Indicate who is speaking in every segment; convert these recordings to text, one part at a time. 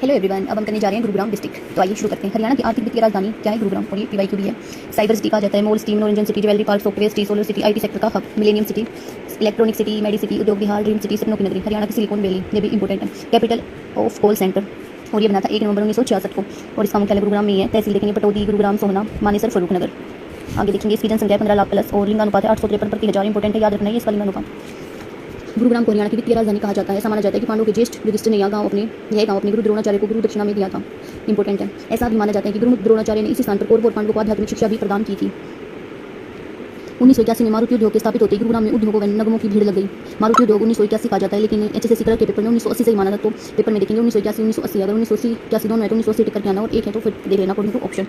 Speaker 1: Hello everyone, अब हम करने जा रहे हैं गुरुग्राम डिस्ट्रिक्ट। तो आइए शुरू करते हैं। हरियाणा की आर्थिक वित्तीय राजधानी क्या है? गुरुग्राम। और ये पीवाईक्यू भी है। साइबर सिटी कहा जाता है, मॉल सिटी, मनोरंजन city, jewellery park, software city, solar city, IT sector का hub, millennium city, electronic city, medi city, Udyog Vihar, dream city, सपनों की नगरी। हरियाणा की सिलिकॉन वैली, ये भी इंपॉर्टेंट है। कैपिटल ऑफ कोल सेंटर, और ये बना था 1 नवंबर 1966 को, और इसका मुख्यालय गुरुग्राम में ही है। तहसील देखेंगे पटौदी, गुरुग्राम, सोहना, मानेसर, फरूख नगर। आगे देखेंगे इसकी जनसंख्या 15 लाख प्लस, और लिंगानुपात है 853 प्रति 1000। इंपॉर्टेंट है, याद रखना है इसका लिंगानुपात। गुरुग्राम को हरियाणा की वित्तीय राजधानी कहा जाता है। ऐसा माना जाता है कि पांडवों के ज्येष्ठ युधिष्ठिर ने यह गांव अपने गुरु द्रोणाचार्य को गुरु दक्षिणा में दिया था। इंपॉर्टेंट है। ऐसा भी माना जाता है कि गुरु द्रोणाचार्य ने इसी स्थान पर कौरवों और पांडवों को आध्यात्मिक शिक्षा भी प्रदान की थी। 1981 में मारुति उद्योग के स्थापित होते ही गुरुग्राम में उद्योगों व नगमों की भीड़ लग गई। मारुति उद्योग 1981 कहा जाता है, लेकिन HSSC क्लर्क के पेपर में 1980 से ही माना था। तो पेपर में देखेंगे 1981 1980। अगर 1980 दोनों है तो 1980 टिक करके आना, और एक है तो फिर देख लेना अकॉर्डिंग टू ऑप्शन।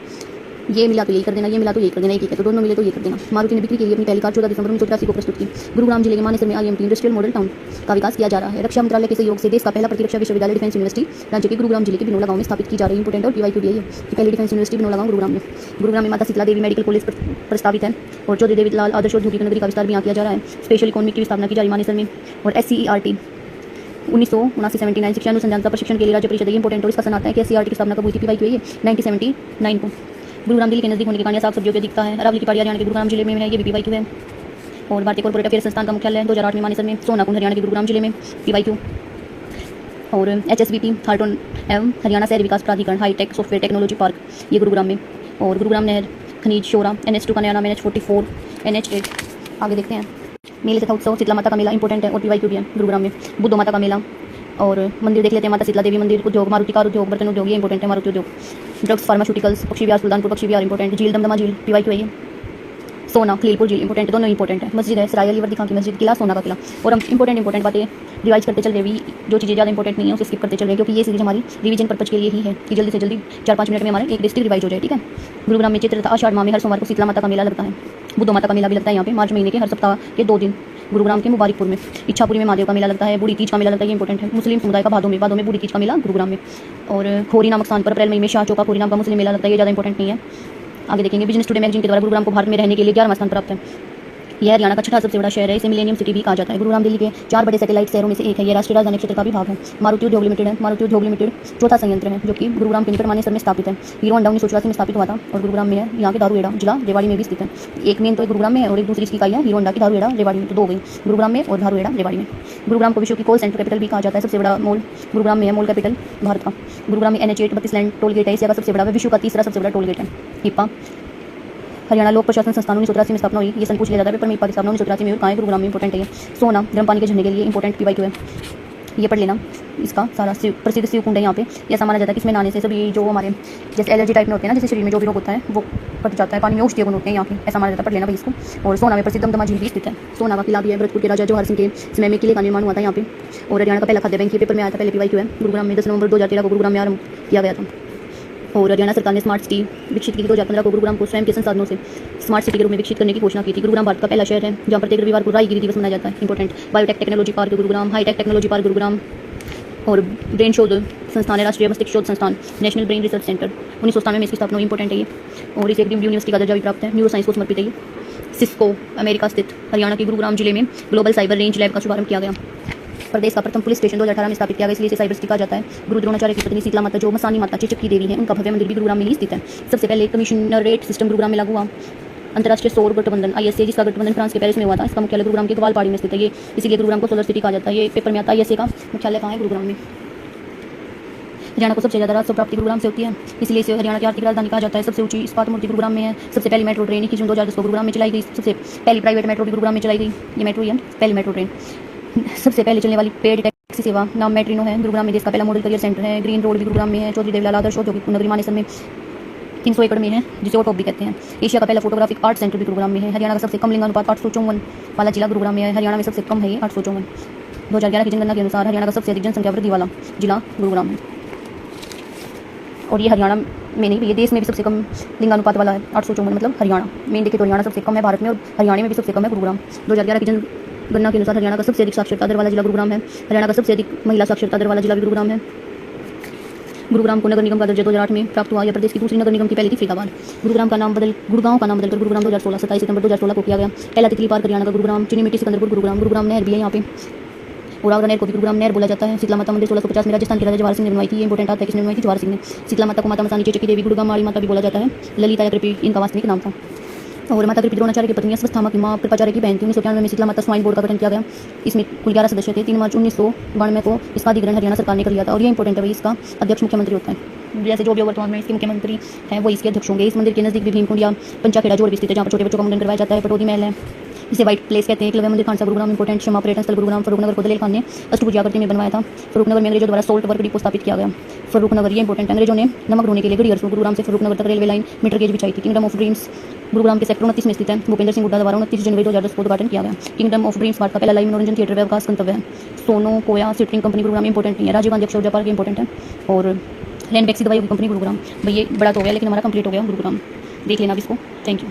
Speaker 1: ये मिला तो यही कर देना, ये मिला तो यही कर देना, एक है तो दोनों मिले तो ये कर देना। मारुति ने बिक्री के लिए अपनी पहली कार 14 दिसंबर 1983 को प्रस्तुत की। गुरुग्राम जिले के मानेसर में IMT इंडस्ट्रियल मॉडल टाउन का विकास किया जा रहा है। रक्षा मंत्रालय के सहयोग से देश का पहला प्रतिरक्षा विश्वविद्यालय डिफेंस यूनिवर्सिटी राज्य के गुरुग्राम जिले के बिनोला गांव में स्थापित की जा रही है। इंपोर्टेंट और पीवाईक्यू भी है कि पहली डिफेंस यूनिवर्सिटी बिनोला गांव गुरुग्राम में माता शीतला देवी मेडिकल कॉलेज प्रस्तावित है, और चौधरी देवीलाल आदर्श औद्योगिक नगरी का विस्तार भी यहाँ किया जा रहा है। स्पेशल इकोनॉमिक की स्थापना की जा रही मानेसर में। और SCERT 1979 शिक्षा अनुसंधान का प्रशिक्षण के लिए राज्य परिषद है। इंपोर्टेंट और इसका सन आता है कि SCERT की स्थापना कब हुई थी? पीवाईक्यू है 1979 को। गुरुग्राम दिल्ली के नजदीक होने के कारण साग सब्जियों के दिखता है। अरावली की पहाड़ी हरियाणा के गुरुग्राम जिले में है, ये भी पीवाईक्यू है। और भारतीय कॉर्पोरेट अफेयर्स संस्थान का मुख्यालय 2008 में मानेसर में। सोनाकुंड हरियाणा के गुरुग्राम जिले में, पीवाईक्यू। और HSVP हार्टोन एवं हरियाणा शहरी विकास प्राधिकरण हाईटेक सॉफ्टवेयर टेक्नोलॉजी पार्क, ये गुरुग्राम में। और गुरुग्राम नहर, खनिज, शोरा, NH2 का नया नाम NH44, NH8। आगे देखते हैं। मेले तथा उत्सव, शीतला माता का मेला इंपॉर्टेंट है, और पीवाईक्यू भी है गुरुग्राम में। बुद्ध माता का मेला, और मंदिर देख लेते हैं। माता शीतला देवी मंदिर, उद्योग, मारुति कार उद्योग, बर्तन उद्योग, ये इंपॉर्टेंट है। मारुति उद्योग, ड्रग्स, फार्मास्यूटिकल्स, पक्षी विहार, सुल्तानपुर पक्षी विहार इंपॉर्टेंट। झील, दमदमा झील, पीवाईक्यू है ये। सोना, खलीलपुर झील इंपॉर्टेंट, दोनों इंपॉर्टेंट है। मस्जिद है, सराय अली वर्दी खान की मस्जिद, किला, सोना का किला। और हम इंपॉर्टेंट बातें रिवाइज करते चल रहे हैं। जो चीज़ें ज़्यादा इंपॉर्टेंट नहीं है उसे स्किप करते चल रहे हैं, क्योंकि ये सीरीज हमारी रिवीजन पर्पज के लिए ही है कि जल्दी से जल्दी 4-5 मिनट में हमारे एक डिस्ट्रिक्ट रिवाइज हो जाए। ठीक है। गुरुग्राम में चैत्र तथा आषाढ़ माह में हर सोमवार को शीतला माता का मेला लगता है। बुद्ध माता का मेला भी लगता है यहाँ पे मार्च महीने के हर सप्ताह के 2 दिन। गुरुग्राम के मुबारकपुर में। इच्छापुरी में महादेव का मेला लगता है। बूढ़ी तीज का मेला लगता है, ये इंपॉर्टेंट है। मुस्लिम समुदाय का भादों में बूढ़ी तीज का मेला गुरुग्राम में। और खोरी नामक स्थान पर अप्रैल मई में शाह चौका खोरी नाम का मुस्लिम मेला लगता है, ये ज़्यादा इंपॉर्टेंट नहीं है। आगे देखेंगे। बिजनेस टुडे मैगजीन के द्वारा गुरुग्राम को भारत में रहने के लिए 11वां स्थान प्राप्त है। यह हरियाणा का छठा सबसे बड़ा शहर है। इसे मिलेनियम सिटी भी कहा जाता है। गुरुग्राम दिल्ली के 4 बड़े सैटेलाइट शहरों में से एक है। यह राष्ट्रीय राजधानी क्षेत्र का भी भाग है। मारुति उद्योग लिमिटेड है। मारुति उद्योग लिमिटेड चौथा संयंत्र है जो कि गुरुग्राम के निकट मानेसर में स्थापित है। हीरो होंडा 1984 में स्थापित हुआ था और गुरुग्राम में है। यहाँ के दारूहेड़ा जिला रेवाड़ी में भी स्थित है। एक मेन तो गुरुग्राम में है और एक दूसरी इसकी इकाई है हीरो होंडा की दारूहेड़ा रेवाड़ी में। तो 2 गई, गुरुग्राम में और दारूहेड़ा रेवाड़ी में। गुरुग्राम को विश्व की कॉल सेंटर कैपिटल भी कहा जाता है। सबसे बड़ा मॉल गुरुग्राम में है, मॉल कैपिटल भारत का। गुरुग्राम में NH8 32 लैंड टोल गेट है। एशिया का सबसे बड़ा, विश्व का तीसरा सबसे बड़ा टोल गेट है। हिप्पा हरियाणा लोक प्रशासन संस्थान 1983 में स्थापना हुई। ये संपूछ लिया जाता है पेपर में। हिप्पा की स्थापना 1983 में हुई। कहाँ है? गुरुग्राम में। इंपॉर्टेंट है ये। सोना गर्म पानी के झरने के लिए इंपॉर्टेंट पीवाईक्यू है, ये पढ़ लेना। इसका सारा प्रसिद्ध शिव कुंड है यहाँ पे। ऐसा माना जाता है कि इसमें नहाने से सभी जो हमारे जैसे एलर्जी टाइप में होते हैं ना, जैसे शरीर में जो भी रोग होता है वो कट जाता है। पानी में औषधीय गुण होते हैं यहाँ के, ऐसा माना जाता है। पढ़ लेना भाई इसको। और सोना में प्रसिद्ध दमदमा झील भी स्थित है। सोना का किला भी है। भरतपुर के राजा जवाहर सिंह के समय में किले का निर्माण हुआ था यहाँ पे। और हरियाणा का पहला खाद्य बैंक ये पेपर में आया था, पहले पीवाईक्यू है। गुरुग्राम में 10 नवंबर 2013 को गुरुग्राम में आरंभ किया गया था। और हरियाणा सरकार ने स्मार्ट सिटी विकसित की 2015 को। गुरुग्राम को स्वयं के संसाधनों से स्मार्ट सिटी के रूप में विकसित करने की घोषणा की थी। गुरुग्राम भारत का पहला शहर है जहाँ प्रत्येक रविवार को राईगिरी दिवस मनाया जाता है। Important. Biotech technology park Gurugram, hitech technology park Gurugram. और ब्रेन शोध संस्थान है, राष्ट्रीय मस्तिष्क शोध संस्थान, नेशनल ब्रेन रिसर्च सेंटर। 1997 में इसकी स्थापना हुई। इंपॉर्टेंट है ये। और इसे डीम्ड यूनिवर्सिटी का दर्जा भी प्राप्त है। न्यूरो साइंस को समर्पित है ये। सिस्को अमेरिका स्थित हरियाणा के गुरुग्राम जिले में ग्लोबल साइबर रेंज लैब का शुभारंभ किया गया। प्रदेश का प्रथम पुलिस स्टेशन 2018 में स्थापित किया गया, इसलिए इसे साइबर सिटी कहा जाता है। गुरु द्रोणाचार्य की पत्नी शीतला माता जो मसानी माता चिचक की देवी है, उनका भव्य मंदिर भी गुरुग्राम में ही स्थित है। सबसे पहले कमिश्नरेट सिस्टम गुरुग्राम में लागू हुआ। अंतर्राष्ट्रीय सौर गठबंधन ISA, जिसका गठबंधन फ्रांस के पेरिस में हुआ था, इसका मुख्यालय गुरुग्राम के ग्वालपाड़ी में स्थित है। ये इसीलिए गुरुग्राम को सोलर सिटी कहा जाता है। ये पेपर में आता है। ISA का मुख्यालय कहाँ है? गुरुग्राम में। हरियाणा को सबसे ज़्यादा राजस्व प्राप्ति गुरुग्राम से होती है, इसलिए इसे हरियाणा की आर्थिक राजधानी कहा जाता है। सबसे ऊंची इस्पात मूर्ति गुरुग्राम में है। सबसे पहली मेट्रो ट्रेन 21 जून 2010 को गुरुग्राम में चलाई गई। सबसे पहली प्राइवेट मेट्रो भी गुरुग्राम में चलाई गई। ये मेट्रो ही है, पहली मेट्रो ट्रेन। सबसे पहले चलने वाली पेड टैक्सी सेवा नाम मेट्रिनो है। गुरुग्राम में देश का पहला मॉडल करियर सेंटर है। ग्रीन रोड भी गुरुग्राम में है। चौधरी देवीलाल आदर्श औद्योगिक नगरी मानेसर में 300 एकड़ में है, जिसे ओटॉप भी कहते हैं। एशिया का पहला फोटोग्राफिक आर्ट सेंटर भी गुरुग्राम में है। हरियाणा का सबसे कम लिंगानुपात 854 वाला जिला गुरुग्राम में है। हरियाणा में सबसे कम है ये 854। 2011 की जनगणना के अनुसार हरियाणा का सबसे अधिक जनसंख्या वृद्धि वाला जिला गुरुग्राम है। और ये हरियाणा में नहीं, ये देश में भी सबसे कम लिंगानुपात वाला है 854, मतलब हरियाणा में देखे तो हरियाणा सबसे कम है भारत में, और हरियाणा में भी सबसे कम है गुरुग्राम। 2011 की जनगणना के अनुसार हरियाणा का सबसे अधिक साक्षरता दर वाला जिला गुरुग्राम है। हरियाणा का सबसे अधिक महिला साक्षरता दर वाला जिला भी गुरुग्राम है। गुरुग्राम को नगर निगम का दर्जा 2008 में प्राप्त हुआ। यह प्रदेश की दूसरी नगर निगम की पहली थी फरीदाबाद। गुरुग्राम का नाम गुड़गांव का नाम बदलकर गुरुग्राम 2016 27 सितंबर 2016 को किया गया। पहला तितली पार्क हरियाणा का गुरुग्राम। चीनी मिट्टी सिकंदरपुर गुरुग्राम। गुरुग्राम नहर भी है यहाँ पे। पुरावरा नहर को भी गुरुग्राम नहर बोला जाता है। शीतला माता मंदिर 1650 में राजस्थान के राजा जवाहर सिंह ने बनवाई थी। ये इंपॉर्टेंट आता है, किसने बनवाई थी? जवाहर सिंह ने। शीतला माता को माता मसानी चेचक की देवी, गुरुग्राम माड़ी माता भी बोला जाता है। ललिता या कृपी इनका वास्तविक नाम था। और माता कृपी द्रोणाचार्य की पत्नी अस्वस्थामा की माँ कृपाचार्य की बहन थी। 1991 में शीतला माता स्वाइन बोर्ड का गठन किया गया। इसमें कुल 11 सदस्य थे। 3 मार्च 1992 को इसका अधिग्रहण हरियाणा सरकार ने कर लिया था। और ये इंपॉर्टेंट है भाई, इसका अध्यक्ष मुख्यमंत्री होता है। जैसे जो भी वर्तमान में इसके मुख्यमंत्री हैं वो इसके अध्यक्ष होंगे। इस मंदिर के नजदीक भी भीमकुंड या पंचाखेड़ा जोड़ भी स्थित है, जहाँ पर छोटे बच्चों का मुंडन करवाया जाता है। पटौदी महल है, इसे व्हाइट प्लेस कहते हैं। एकलव्य मंदिर खानसा गुरुग्राम इंपॉर्टेंट क्षमा पर्यटन स्थल गुरुग्राम। फरूखनगर को दलेल खान ने अष्टभुजी आकृति में बनवाया था। फरूखनगर में अंग्रेजों द्वारा सोल्ट वर्क डिपो स्थापित किया गया। फरूखनगर ये इंपॉर्टेंट, अंग्रेजों ने नमक ढोने के लिए गड़ियर गुरुग्राम से फरूखनगर तक रेलवे लाइन मीटर गेज बिछाई थी। किंगडम ऑफ ड्रीम्स गुरुग्राम के सेक्टर 29 में स्थित है। भूपेंद्र सिंह हुड्डा द्वारा 29 जनवरी 2010 को उद्घाटन किया गया। किंगडम ऑफ ड्रीम्स भारत का पहला लाइव मनोरंजन थिएटर व्यवकाश गंतव्य है। सोनो कोया सिटिंग कंपनी गुरुग्राम इंपॉर्टेंट नहीं है। राजीव गांधी अक्षर ऊर्जा पार्क इंपॉर्टेंट है। और लैंड टैक्सी दवाई कंपनी गुरुग्राम। भाई ये बड़ा तो हो गया, लेकिन हमारा कंप्लीट हो गया गुरुग्राम। देख लेना अब इसको। Thank you.